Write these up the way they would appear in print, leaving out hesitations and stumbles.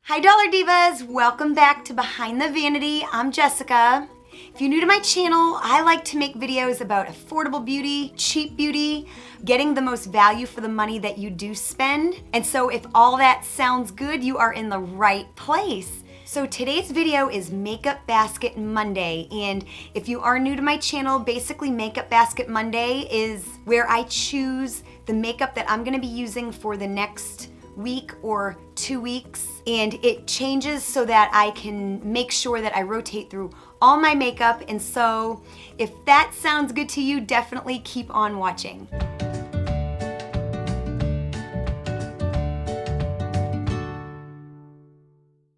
Hi Dollar Divas, welcome back to Behind the Vanity. I'm Jessica. If you're new to my channel, I like to make videos about affordable beauty, cheap beauty, getting the most value for the money that you do spend. And so if all that sounds good, you are in the right place. So today's video is Makeup Basket Monday, and if you are new to my channel, basically Makeup Basket Monday is where I choose the makeup that I'm gonna be using for the next week or 2 weeks, and it changes so that I can make sure that I rotate through all my makeup. And so if that sounds good to you, definitely keep on watching.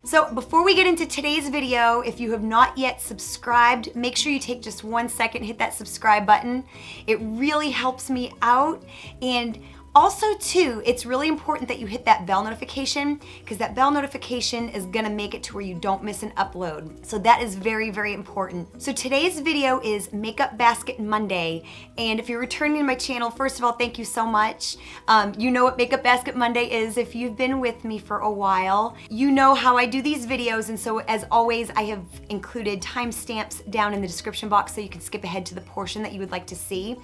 So before we get into today's video, if you have not yet subscribed, make sure you take just 1 second, hit that subscribe button. It really helps me out. And also too, it's really important that you hit that bell notification, because that bell notification is gonna make it to where you don't miss an upload. So that is very, very important. So today's video is Makeup Basket Monday. And if you're returning to my channel, first of all, thank you so much. You know what Makeup Basket Monday is if you've been with me for a while. You know how I do these videos, and so as always, I have included timestamps down in the description box so you can skip ahead to the portion that you would like to see.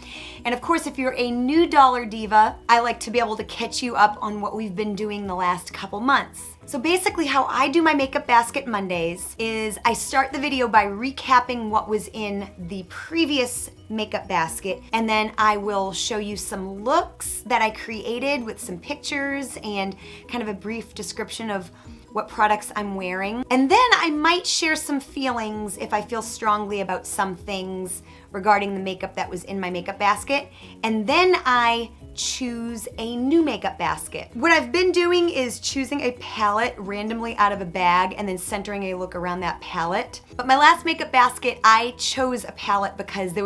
And of course, if you're a new Dollar Diva, I like to be able to catch you up on what we've been doing the last couple months. So basically how I do my Makeup Basket Mondays is I start the video by recapping what was in the previous makeup basket, and then I will show you some looks that I created with some pictures and kind of a brief description of what products I'm wearing. And then I might share some feelings if I feel strongly about some things regarding the makeup that was in my makeup basket. And then I choose a new makeup basket. What I've been doing is choosing a palette randomly out of a bag and then centering a look around that palette. But my last makeup basket, I chose a palette because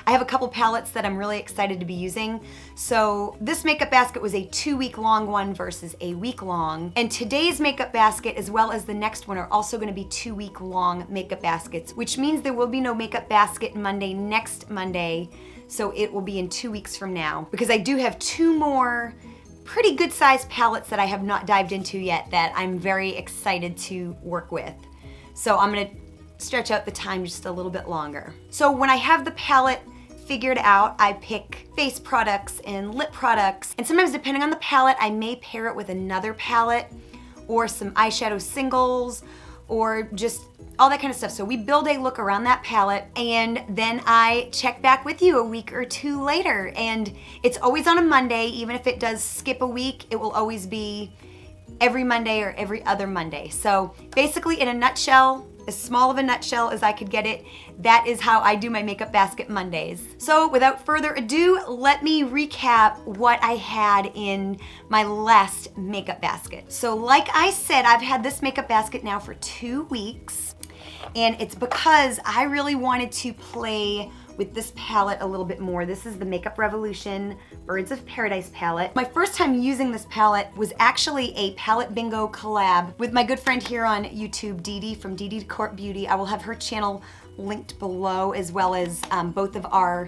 I have a couple palettes that I'm really excited to be using. So this makeup basket was a 2-week long one versus a week long. And today's makeup basket, as well as the next one, are also gonna be 2-week long makeup baskets, which means there will be no Makeup Basket Monday next Monday. So it will be in 2 weeks from now, because I do have 2 more pretty good sized palettes that I have not dived into yet that I'm very excited to work with. So I'm gonna stretch out the time just a little bit longer. So when I have the palette figured out, I pick face products and lip products, and sometimes depending on the palette, I may pair it with another palette or some eyeshadow singles or just all that kind of stuff. So we build a look around that palette, and then I check back with you a week or 2 later. And it's always on a Monday. Even if it does skip a week, it will always be every Monday or every other Monday. So basically, in a nutshell, as small of a nutshell as I could get it, that is how I do my Makeup Basket Mondays. So without further ado, let me recap what I had in my last makeup basket. So like I said, I've had this makeup basket now for 2 weeks, and it's because I really wanted to play with this palette a little bit more. This is the Makeup Revolution Birds of Paradise palette. My first time using this palette was actually a palette bingo collab with my good friend here on YouTube, Dede from Decorte Beauty. I will have her channel linked below, as well as both of our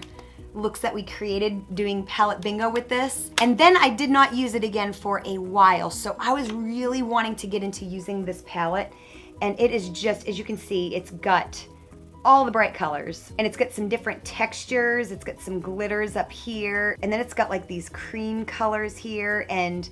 looks that we created doing palette bingo with this. And then I did not use it again for a while, so I was really wanting to get into using this palette. And it is just, as you can see, it's got all the bright colors, and it's got some different textures. It's got some glitters up here, and then it's got like these cream colors here, and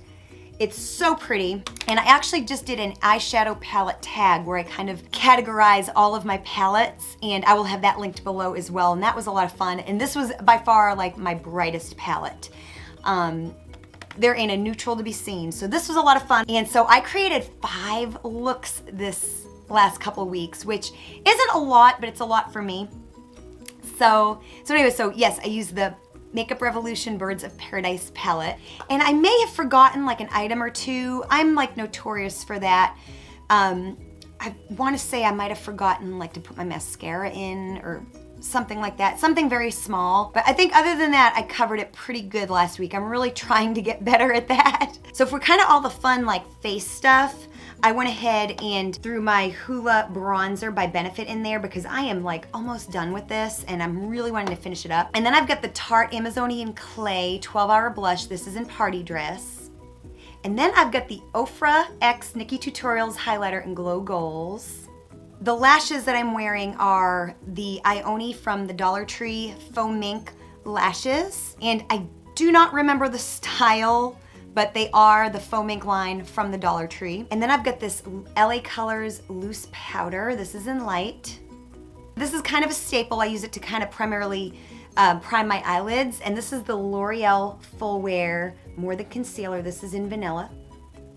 it's so pretty. And I actually just did an eyeshadow palette tag where I kind of categorize all of my palettes, and I will have that linked below as well. And that was a lot of fun, and this was by far like my brightest palette. There ain't a neutral to be seen. So this was a lot of fun. And so I created 5 looks this last couple of weeks, which isn't a lot, but it's a lot for me. So anyway, so yes, I used the Makeup Revolution Birds of Paradise palette. And I may have forgotten like an item or 2. I'm like notorious for that. I want to say I might have forgotten like to put my mascara in or something like that, something very small. But I think other than that, I covered it pretty good last week. I'm really trying to get better at that. So for kind of all the fun like face stuff, I went ahead and threw my Hoola bronzer by Benefit in there because I am like almost done with this and I'm really wanting to finish it up. And then I've got the Tarte Amazonian Clay 12 Hour Blush. This is in Party Dress. And then I've got the Ofra X Nikki Tutorials Highlighter in Glow Goals. The lashes that I'm wearing are the Ione from the Dollar Tree Faux Mink lashes. And I do not remember the style, but they are the Faux Mink line from the Dollar Tree. And then I've got this LA Colors Loose Powder. This is in light. This is kind of a staple. I use it to kind of primarily prime my eyelids. And this is the L'Oreal Full Wear More Than Concealer. This is in vanilla.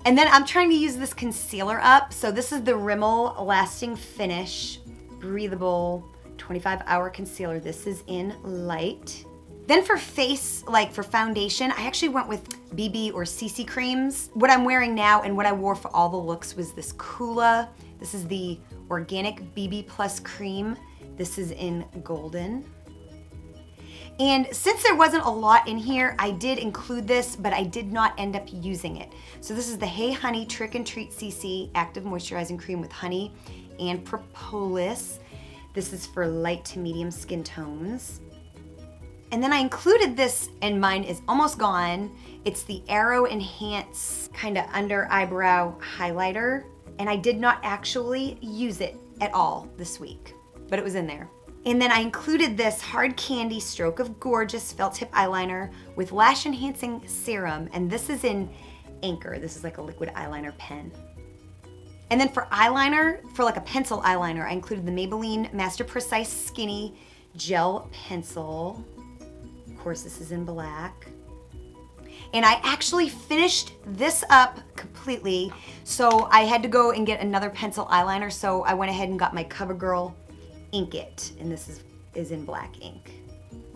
And then I'm trying to use this concealer up. So this is the Rimmel Lasting Finish Breathable 25-Hour Concealer. This is in light. Then for face, like for foundation, I actually went with BB or CC creams. What I'm wearing now and what I wore for all the looks was this Kula. This is the Organic BB Plus Cream. This is in golden. And since there wasn't a lot in here, I did include this, but I did not end up using it. So this is the Hey Honey Trick and Treat CC Active Moisturizing Cream with honey and propolis. This is for light to medium skin tones. And then I included this, and mine is almost gone. It's the Arrow Enhance kind of under eyebrow highlighter. And I did not actually use it at all this week, but it was in there. And then I included this Hard Candy Stroke of Gorgeous felt tip eyeliner with lash enhancing serum. And this is in Anchor. This is like a liquid eyeliner pen. And then for eyeliner, for like a pencil eyeliner, I included the Maybelline Master Precise Skinny Gel Pencil. Of course, this is in black. And I actually finished this up completely. So I had to go and get another pencil eyeliner. So I went ahead and got my CoverGirl Ink It, and this is in black ink.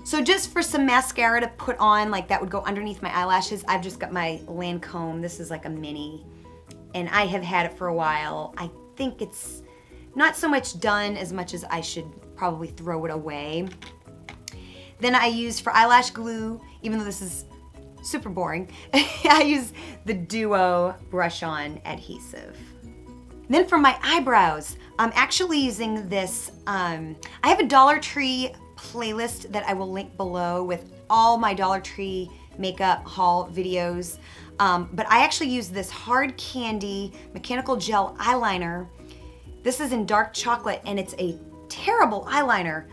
So just for some mascara to put on, like that would go underneath my eyelashes, I've just got my Lancome. This is like a mini, and I have had it for a while. I think it's not so much done as much as I should probably throw it away. Then I use for eyelash glue, even though this is super boring, I use the Duo Brush On Adhesive. Then for my eyebrows, I'm actually using this, I have a Dollar Tree playlist that I will link below with all my Dollar Tree makeup haul videos. But I actually use this Hard Candy Mechanical Gel Eyeliner. This is in dark chocolate and it's a terrible eyeliner,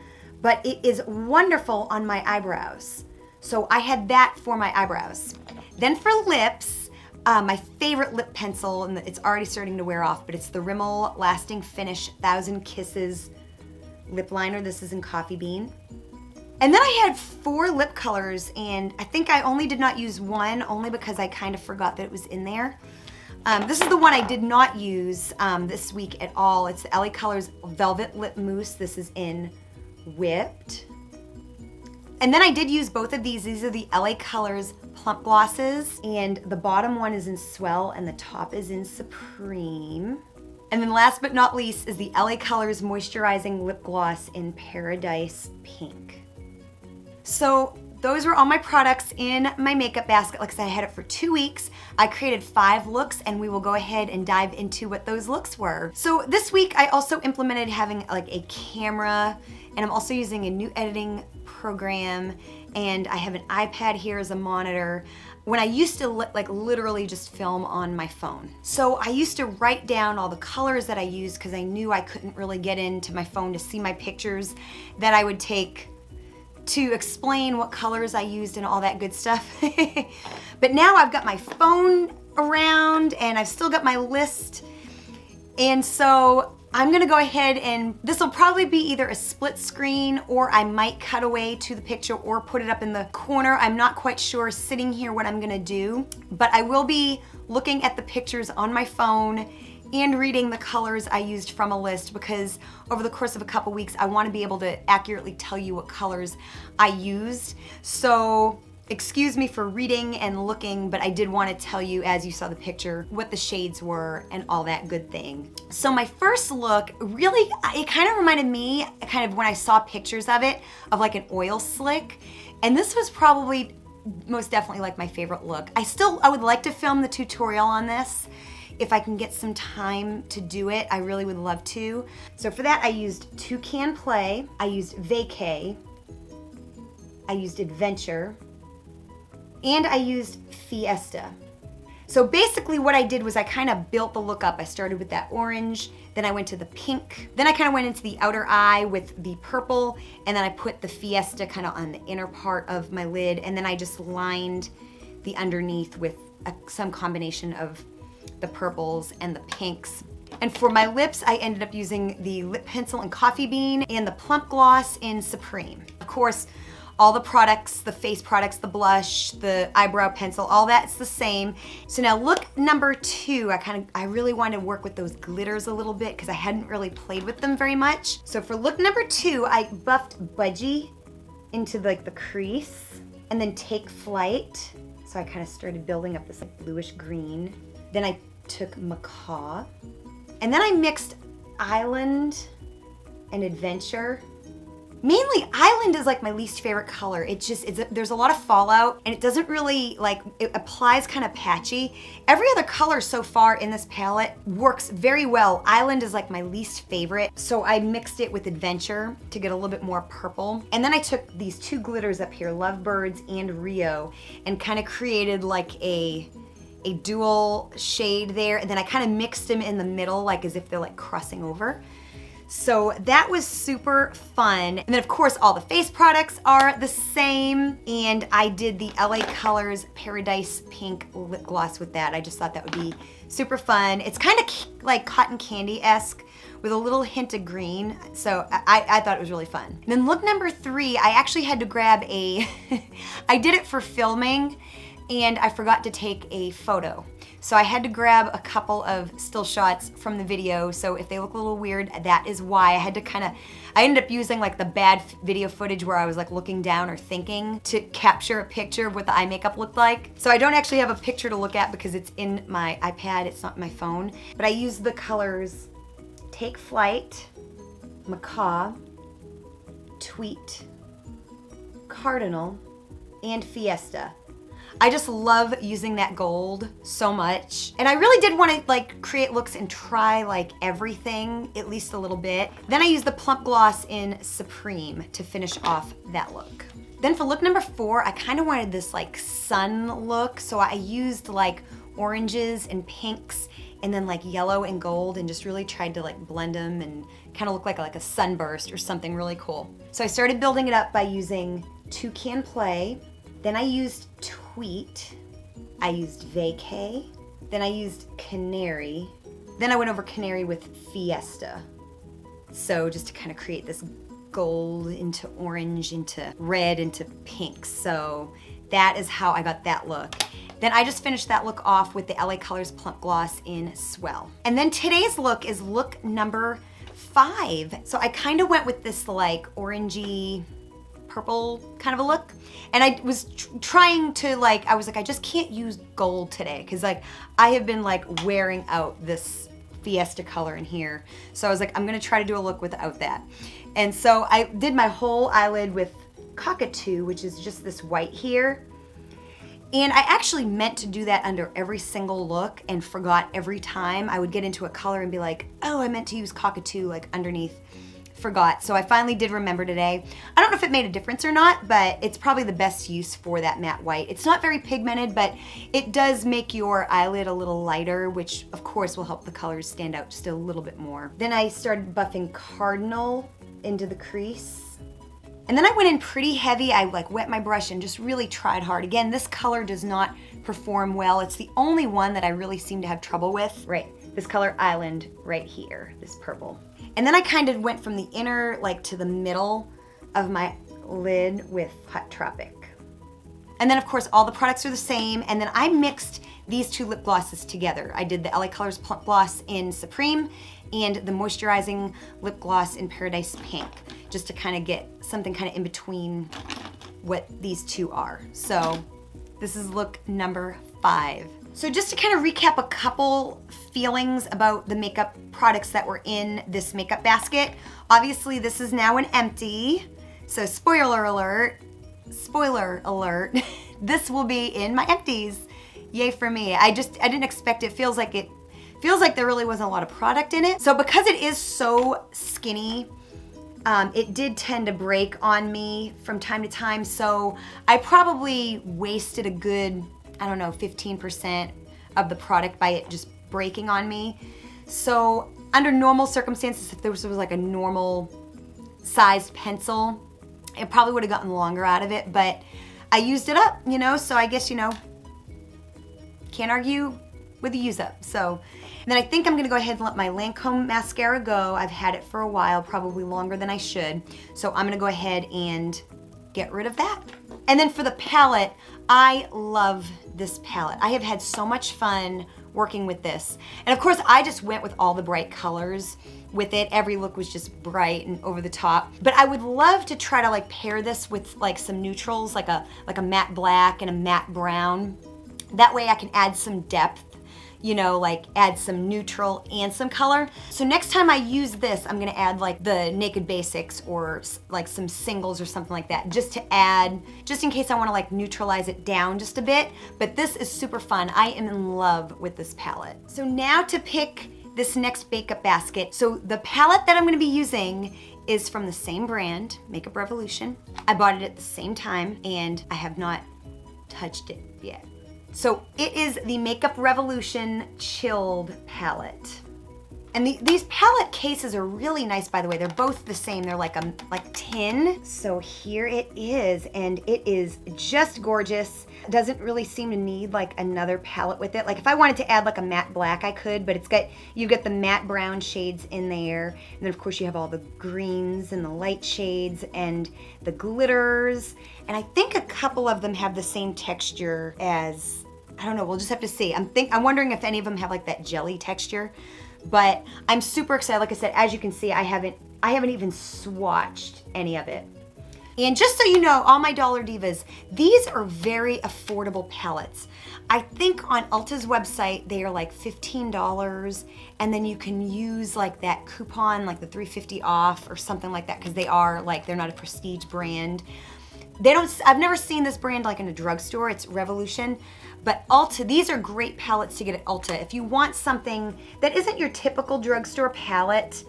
but it is wonderful on my eyebrows. So I had that for my eyebrows. Then for lips, my favorite lip pencil, and it's already starting to wear off, but it's the Rimmel Lasting Finish 1000 Kisses lip liner. This is in Coffee Bean. And then I had 4 lip colors, and I think I only did not use one, only because I kind of forgot that it was in there. This is the one I did not use this week at all. It's the LA Colors Velvet Lip Mousse. This is in Whipped. And then I did use both of these. These are the LA Colors Plump Glosses, and the bottom one is in Swell and the top is in Supreme. And then last but not least is the LA Colors Moisturizing Lip Gloss in Paradise Pink. So those were all my products in my makeup basket. Like I said, I had it for 2 weeks. I created 5 looks, and we will go ahead and dive into what those looks were. So this week I also implemented having like a camera, and I'm also using a new editing program, and I have an iPad here as a monitor when I used to like literally just film on my phone. So I used to write down all the colors that I used because I knew I couldn't really get into my phone to see my pictures that I would take to explain what colors I used and all that good stuff. But now I've got my phone around and I've still got my list, and so I'm gonna go ahead, and this will probably be either a split screen or I might cut away to the picture or put it up in the corner. I'm not quite sure sitting here what I'm gonna do, but I will be looking at the pictures on my phone and reading the colors I used from a list, because over the course of a couple weeks, I wanna be able to accurately tell you what colors I used. So excuse me for reading and looking, but I did want to tell you, as you saw the picture, what the shades were and all that good thing. So my first look, really, it kind of reminded me, kind of when I saw pictures of it, of like an oil slick. And this was probably most definitely like my favorite look. I would like to film the tutorial on this. If I can get some time to do it, I really would love to. So for that, I used Toucan Play, I used Vacay, I used Adventure, and I used Fiesta. So basically what I did was I kind of built the look up. I started with that orange, then I went to the pink, then I kind of went into the outer eye with the purple, and then I put the Fiesta kind of on the inner part of my lid, and then I just lined the underneath with some combination of the purples and the pinks. And for my lips, I ended up using the lip pencil in Coffee Bean and the plump gloss in Supreme. Of course, all the products, the face products, the blush, the eyebrow pencil, all that's the same. So now look number 2, I really wanted to work with those glitters a little bit because I hadn't really played with them very much. So for look number 2, I buffed Budgie into like the crease and then Take Flight. So I kind of started building up this like bluish green. Then I took Macaw. And then I mixed Island and Adventure. Mainly Island is like my least favorite color. There's a lot of fallout and it doesn't really it applies kind of patchy. Every other color so far in this palette works very well. Island is like my least favorite. So I mixed it with Adventure to get a little bit more purple. And then I took these 2 glitters up here, Lovebirds and Rio, and kind of created like a dual shade there, and then I kind of mixed them in the middle like as if they're like crossing over. So that was super fun. And then of course all the face products are the same, and I did the LA Colors Paradise Pink lip gloss with that. I just thought that would be super fun. It's kind of like cotton candy-esque with a little hint of green. So I thought it was really fun. And then look number 3, I actually had to grab I did it for filming, and I forgot to take a photo. So I had to grab a couple of still shots from the video. So if they look a little weird, that is why. I ended up using like the bad video footage where I was like looking down or thinking to capture a picture of what the eye makeup looked like. So I don't actually have a picture to look at because it's in my iPad, it's not my phone. But I used the colors Take Flight, Macaw, Tweet, Cardinal, and Fiesta. I just love using that gold so much. And I really did want to like create looks and try like everything, at least a little bit. Then I used the plump gloss in Supreme to finish off that look. Then for look number 4, I kind of wanted this like sun look. So I used like oranges and pinks and then like yellow and gold, and just really tried to like blend them and kind of look like a sunburst or something really cool. So I started building it up by using Toucan Play. Then I used Tweet, I used Vacay, then I used Canary, then I went over Canary with Fiesta. So just to kind of create this gold into orange, into red, into pink. So that is how I got that look. Then I just finished that look off with the LA Colors Plump Gloss in Swell. And then today's look is look number 5. So I kind of went with this like orangey, purple kind of a look, and I was trying to I was like, I just can't use gold today because like I have been like wearing out this Fiesta color in here. So I was like, I'm gonna try to do a look without that. And so I did my whole eyelid with Cockatoo, which is just this white here. And I actually meant to do that under every single look and forgot every time. I would get into a color and be like, oh, I meant to use Cockatoo like underneath. Forgot. So I finally did remember today. I don't know if it made a difference or not, but it's probably the best use for that matte white. It's not very pigmented, but it does make your eyelid a little lighter, which of course will help the colors stand out just a little bit more. Then I started buffing Cardinal into the crease. And then I went in pretty heavy. I like wet my brush and just really tried hard. Again, this color does not perform well. It's the only one that I really seem to have trouble with. Right, this color Island right here, this purple. And then I kind of went from the inner to the middle of my lid with Hot Tropic. And then of course all the products are the same, and then I mixed these 2 lip glosses together. I did the LA Colors Plump Gloss in Supreme and the moisturizing lip gloss in Paradise Pink, just to kind of get something kind of in between what these 2 are. So this is look number 5. So just to kind of recap a couple feelings about the makeup products that were in this makeup basket. Obviously this is now an empty, so spoiler alert, this will be in my empties. Yay for me. I didn't expect it. Feels like there really wasn't a lot of product in it. So because it is so skinny, it did tend to break on me from time to time. So I probably wasted a good, I don't know, 15% of the product by it just breaking on me. So under normal circumstances, if this was like a normal sized pencil, it probably would have gotten longer out of it, but I used it up, you know, so I guess, you know, can't argue with the use up. So then I think I'm gonna go ahead and let my Lancome mascara go. I've had it for a while, probably longer than I should. So I'm gonna go ahead and get rid of that. And then for the palette, I love this palette. I have had so much fun working with this. And of course, I just went with all the bright colors with it. Every look was just bright and over the top. But I would love to try to like pair this with like some neutrals, like a matte black and a matte brown. That way I can add some depth, you know, like add some neutral and some color. So next time I use this, I'm gonna add like the Naked Basics or like some singles or something like that, just to add, just in case I wanna like neutralize it down just a bit. But this is super fun. I am in love with this palette. So now to pick this next makeup basket. So the palette that I'm gonna be using is from the same brand, Makeup Revolution. I bought it at the same time and I have not touched it yet. So it is the Makeup Revolution Chilled palette. And these palette cases are really nice, by the way. They're both the same. They're like tin. So here it is, and it is just gorgeous. It doesn't really seem to need like another palette with it. Like if I wanted to add like a matte black, I could, but you get the matte brown shades in there. And then of course you have all the greens and the light shades and the glitters. And I think a couple of them have the same texture as, I don't know, we'll just have to see. I'm wondering if any of them have like that jelly texture. But I'm super excited. Like I said, as you can see, I haven't even swatched any of it. And just so you know, all my Dollar Divas, these are very affordable palettes. I think on Ulta's website, they are like $15, and then you can use like that coupon, like the $3.50 off or something like that, because they're not a prestige brand. I've never seen this brand like in a drugstore. It's Revolution. But Ulta, these are great palettes to get at Ulta. If you want something that isn't your typical drugstore palette,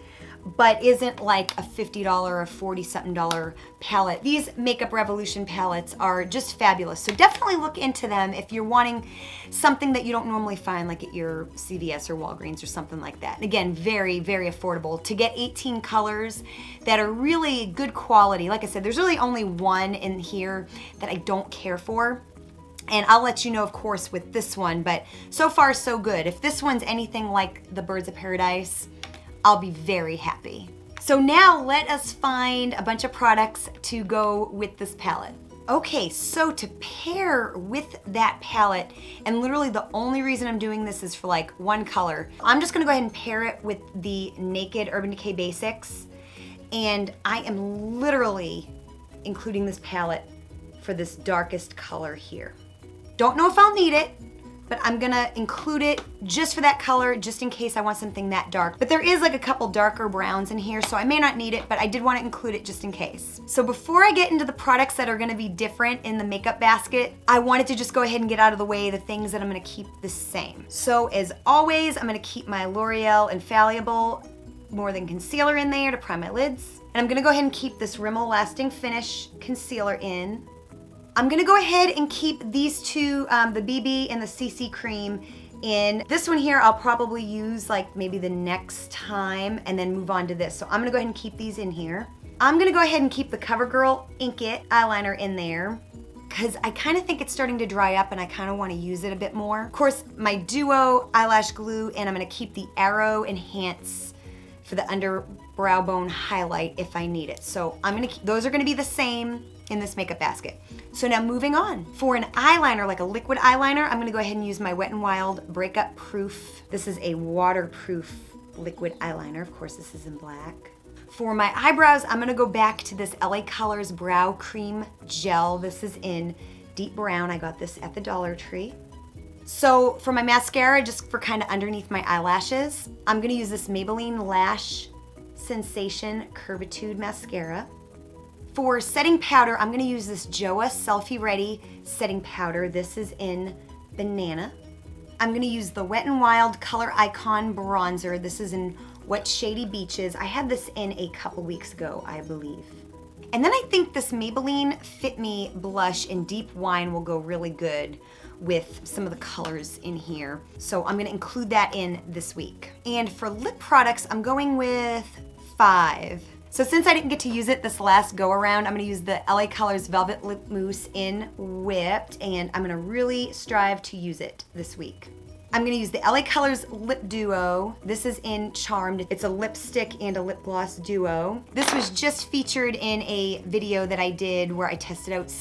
but isn't like a $50 or $40-something palette, these Makeup Revolution palettes are just fabulous. So definitely look into them if you're wanting something that you don't normally find like at your CVS or Walgreens or something like that. And again, very, very affordable. To get 18 colors that are really good quality. Like I said, there's really only one in here that I don't care for. And I'll let you know, of course, with this one, but so far so good. If this one's anything like the Birds of Paradise, I'll be very happy. So now let us find a bunch of products to go with this palette. Okay, so to pair with that palette, and literally the only reason I'm doing this is for like one color, I'm just gonna go ahead and pair it with the Naked Urban Decay Basics. And I am literally including this palette for this darkest color here. Don't know if I'll need it, but I'm gonna include it just for that color, just in case I want something that dark. But there is like a couple darker browns in here, so I may not need it, but I did want to include it just in case. So before I get into the products that are gonna be different in the makeup basket, I wanted to just go ahead and get out of the way the things that I'm gonna keep the same. So as always, I'm gonna keep my L'Oreal Infallible More Than Concealer in there to prime my lids. And I'm gonna go ahead and keep this Rimmel Lasting Finish Concealer in. I'm gonna go ahead and keep these two, the BB and the CC Cream in. This one here I'll probably use like maybe the next time and then move on to this. So I'm gonna go ahead and keep these in here. I'm gonna go ahead and keep the CoverGirl Ink It eyeliner in there because I kind of think it's starting to dry up and I kind of want to use it a bit more. Of course, my Duo eyelash glue, and I'm gonna keep the Arrow Enhance for the underbrow bone highlight if I need it. So those are gonna be the same in this makeup basket. So now moving on. For an eyeliner, like a liquid eyeliner, I'm gonna go ahead and use my Wet n Wild Breakup Proof. This is a waterproof liquid eyeliner. Of course, this is in black. For my eyebrows, I'm gonna go back to this LA Colors Brow Cream Gel. This is in deep brown. I got this at the Dollar Tree. So for my mascara, just for kind of underneath my eyelashes, I'm gonna use this Maybelline Lash Sensation Curvitude Mascara. For setting powder, I'm gonna use this JOA Selfie Ready setting powder. This is in Banana. I'm gonna use the Wet n Wild Color Icon Bronzer. This is in Wet Shady Beaches. I had this in a couple weeks ago, I believe. And then I think this Maybelline Fit Me blush in Deep Wine will go really good with some of the colors in here. So I'm gonna include that in this week. And for lip products, I'm going with 5. So since I didn't get to use it this last go around, I'm gonna use the LA Colors Velvet Lip Mousse in Whipped, and I'm gonna really strive to use it this week. I'm gonna use the LA Colors Lip Duo. This is in Charmed. It's a lipstick and a lip gloss duo. This was just featured in a video that I did where I tested out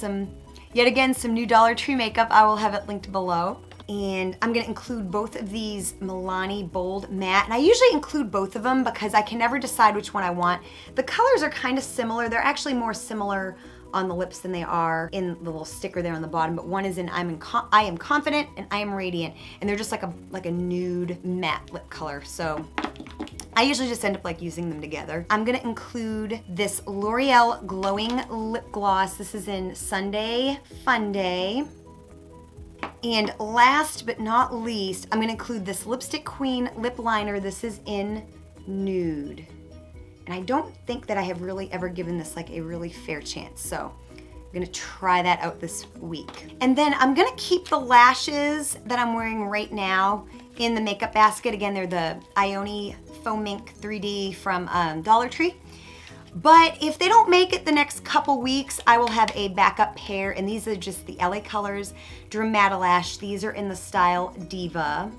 yet again, some new Dollar Tree makeup. I will have it linked below. And I'm gonna include both of these Milani Bold Matte. And I usually include both of them because I can never decide which one I want. The colors are kind of similar. They're actually more similar on the lips than they are in the little sticker there on the bottom, but one is in I Am Confident and I Am Radiant, and they're just like a nude matte lip color. So I usually just end up like using them together. I'm gonna include this L'Oreal Glowing Lip Gloss. This is in Sunday Fun Day. And last but not least, I'm gonna include this Lipstick Queen lip liner. This is in Nude. And I don't think that I have really ever given this like a really fair chance. So I'm gonna try that out this week. And then I'm gonna keep the lashes that I'm wearing right now in the makeup basket. Again, they're the Ioni Faux Mink 3D from Dollar Tree. But if they don't make it the next couple weeks, I will have a backup pair, and these are just the LA Colors Dramatilash. These are in the style Diva.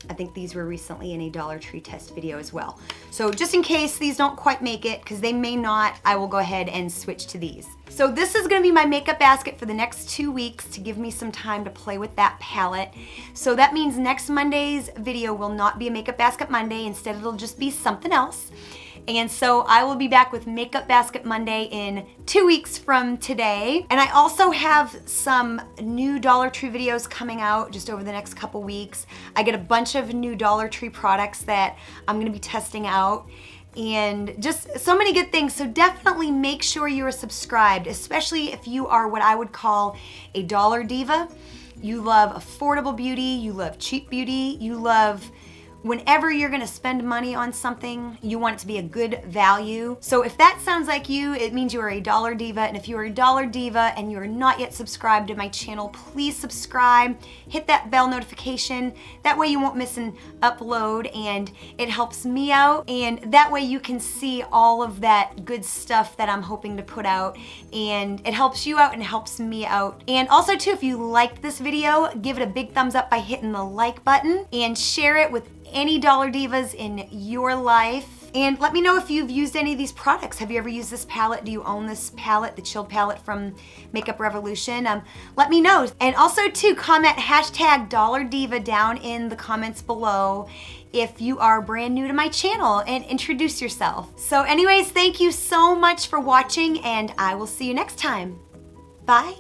I think these were recently in a Dollar Tree test video as well. So just in case these don't quite make it, because they may not, I will go ahead and switch to these. So this is gonna be my makeup basket for the next 2 weeks to give me some time to play with that palette. So that means next Monday's video will not be a Makeup Basket Monday. Instead, it'll just be something else. And so I will be back with Makeup Basket Monday in 2 weeks from today. And I also have some new Dollar Tree videos coming out just over the next couple weeks. I get a bunch of new Dollar Tree products that I'm gonna be testing out, and just so many good things. So definitely make sure you are subscribed, especially if you are what I would call a Dollar Diva. You love affordable beauty, you love cheap beauty, you love whenever you're gonna spend money on something, you want it to be a good value. So if that sounds like you, it means you are a Dollar Diva. And if you are a Dollar Diva and you are not yet subscribed to my channel, please subscribe, hit that bell notification. That way you won't miss an upload, and it helps me out. And that way you can see all of that good stuff that I'm hoping to put out, and it helps you out and helps me out. And also too, if you liked this video, give it a big thumbs up by hitting the like button, and share it with any Dollar Divas in your life. And let me know if you've used any of these products. Have you ever used this palette? Do you own this palette, the Chilled palette from Makeup Revolution? Let me know. And also too, comment hashtag Dollar Diva down in the comments below if you are brand new to my channel, and introduce yourself. So anyways, thank you so much for watching, and I will see you next time. Bye.